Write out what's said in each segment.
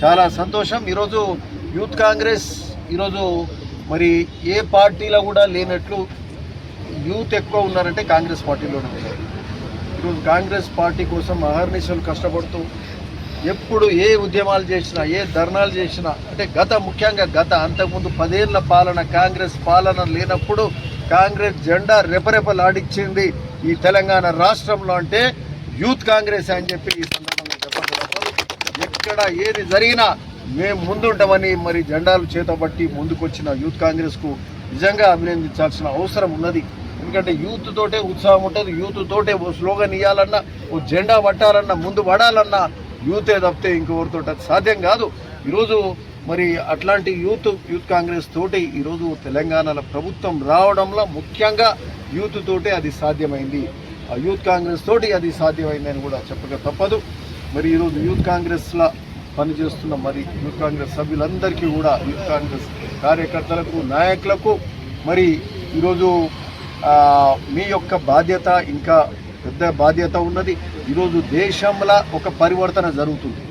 చాలా సంతోషం. ఈరోజు యూత్ కాంగ్రెస్ ఈరోజు మరి ఏ పార్టీలో కూడా లేనట్లు యూత్ ఎక్కువ ఉన్నారంటే కాంగ్రెస్ పార్టీలోనే ఉన్నారు. ఈరోజు కాంగ్రెస్ పార్టీ కోసం అహర్నిశలు కష్టపడుతూ ఎప్పుడు ఏ ఉద్యమాలు చేసినా ఏ ధర్నాలు చేసినా అంటే ముఖ్యంగా అంతకుముందు 10 ఏళ్ల పాలన కాంగ్రెస్ పాలన లేనప్పుడు కాంగ్రెస్ జెండా రెపరెపలాడించింది ఈ తెలంగాణ రాష్ట్రంలో అంటే యూత్ కాంగ్రెస్ అని చెప్పి ఈ సందర్భంగా చెప్పగలుగుతారు. ఎక్కడ ఏది జరిగినా మేము ముందుంటామని మరి జెండాలు చేతబట్టి ముందుకొచ్చిన యూత్ కాంగ్రెస్కు నిజంగా అభినందించాల్సిన అవసరం ఉన్నది. ఎందుకంటే యూత్ తోటే ఉత్సాహం ఉంటుంది, యూత్ తోటే ఓ స్లోగన్ ఇవ్వాలన్నా ఓ జెండా పట్టాలన్నా ముందు పడాలన్నా యూతే తప్పితే ఇంకెవరితో అది సాధ్యం కాదు. ఈరోజు మరి అట్లాంటి యూత్ కాంగ్రెస్ తోటి ఈరోజు తెలంగాణలో ప్రభుత్వం రావడంలో ముఖ్యంగా యూత్ తోటే అది సాధ్యమైంది. ఆ యూత్ కాంగ్రెస్ తోటి అది సాధ్యమైందని కూడా చెప్పక తప్పదు. మరి ఈరోజు యూత్ కాంగ్రెస్లో పనిచేస్తున్న మరి యూత్ కాంగ్రెస్ సభ్యులందరికీ కూడా యూత్ కాంగ్రెస్ కార్యకర్తలకు నాయకులకు మరి ఈరోజు మీ యొక్క బాధ్యత ఇంకా పెద్ద బాధ్యత ఉన్నది. ఈరోజు దేశంలో ఒక పరివర్తన జరుగుతుంది,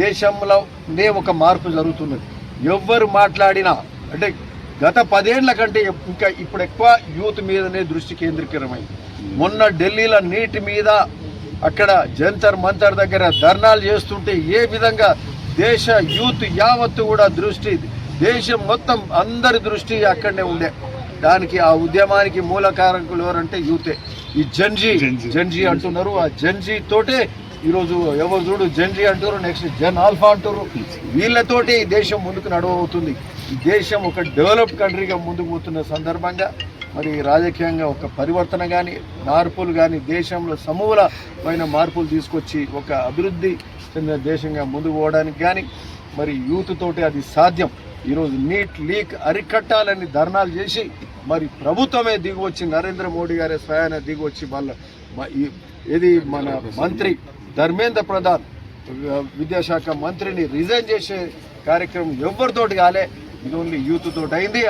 దేశంలోనే ఒక మార్పు జరుగుతున్నది. ఎవ్వరు మాట్లాడినా అంటే గత 10 ఏళ్ల కంటే ఇంకా ఇప్పుడు ఎక్కువ యూత్ మీదనే దృష్టి కేంద్రీకరమైంది. మొన్న ఢిల్లీలో నీటి మీద అక్కడ జంతర్ మంతర్ దగ్గర ధర్నాలు చేస్తుంటే ఏ విధంగా దేశ యూత్ యావత్తు కూడా దృష్టి దేశం మొత్తం అందరి దృష్టి అక్కడనే ఉండే. దానికి ఆ ఉద్యమానికి మూల కారకులు ఎవరంటే యూతే. ఈ జన్జీ అంటున్నారు. ఆ జన్జీ తోటే ఈరోజు ఎవరు చూడు జన్జీ అంటారు, నెక్స్ట్ జన్ ఆల్ఫా అంటారు. వీళ్ళతోటి ఈ దేశం ముందుకు నడవబోతుంది. ఈ దేశం ఒక డెవలప్డ్ కంట్రీగా ముందుకు పోతున్న సందర్భంగా మరి రాజకీయంగా ఒక పరివర్తన కానీ మార్పులు కానీ దేశంలో సమూలమైన మార్పులు తీసుకొచ్చి ఒక అభివృద్ధి చెందిన దేశంగా ముందుకు పోవడానికి కానీ మరి యూత్ తోటి అది సాధ్యం. ఈరోజు నీట్ లీక్ అరికట్టాలని ధర్నాలు చేసి మరి ప్రభుత్వమే దిగివచ్చి నరేంద్ర మోడీ గారే స్వయాన దిగివచ్చి మన మంత్రి ధర్మేంద్ర ప్రధాన్ విద్యాశాఖ మంత్రిని రిజైన్ చేసే కార్యక్రమం ఎవరితోటి కాలే, ఇది ఓన్లీ యూత్ తోటి అయింది.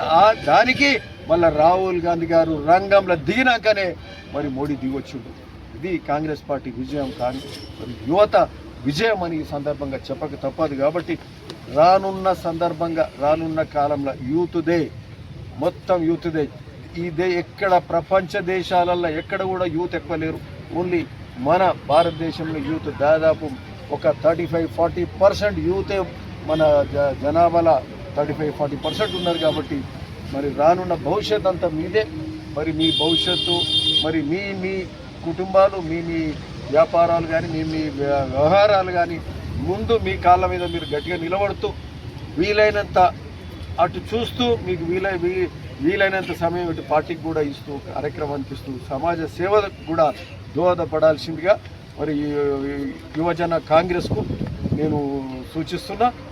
దానికి మళ్ళీ రాహుల్ గాంధీ గారు రంగంలో దిగినాకనే మరి మోడీ దిగొచ్చుండు. ఇది కాంగ్రెస్ పార్టీ విజయం కానీ మరి యువత విజయం అని ఈ సందర్భంగా చెప్పక తప్పదు. కాబట్టి రానున్న కాలంలో యూత్దే, మొత్తం యూత్దే. ఇదే ఎక్కడ ప్రపంచ దేశాలలో ఎక్కడ కూడా యూత్ ఎక్కువ లేరు. ఓన్లీ మన భారతదేశంలో యూత్ దాదాపు ఒక 35-40% యూతే మన జనాభాలో 35-40% ఉన్నారు. కాబట్టి మరి రానున్న భవిష్యత్ అంతా మీదే. మరి మీ భవిష్యత్తు మరి మీ కుటుంబాలు మీ వ్యాపారాలు కానీ మీ వ్యవహారాలు కానీ ముందు మీ కాళ్ళ మీద మీరు గట్టిగా నిలబడుతూ వీలైనంత అటు చూస్తూ మీకు వీలైనంత సమయం ఇటు పార్టీకి కూడా ఇస్తూ కార్యక్రమానికి ఇస్తూ సమాజ సేవకు కూడా దోహదపడాల్సిందిగా మరి యువజన కాంగ్రెస్కు నేను సూచిస్తున్నా.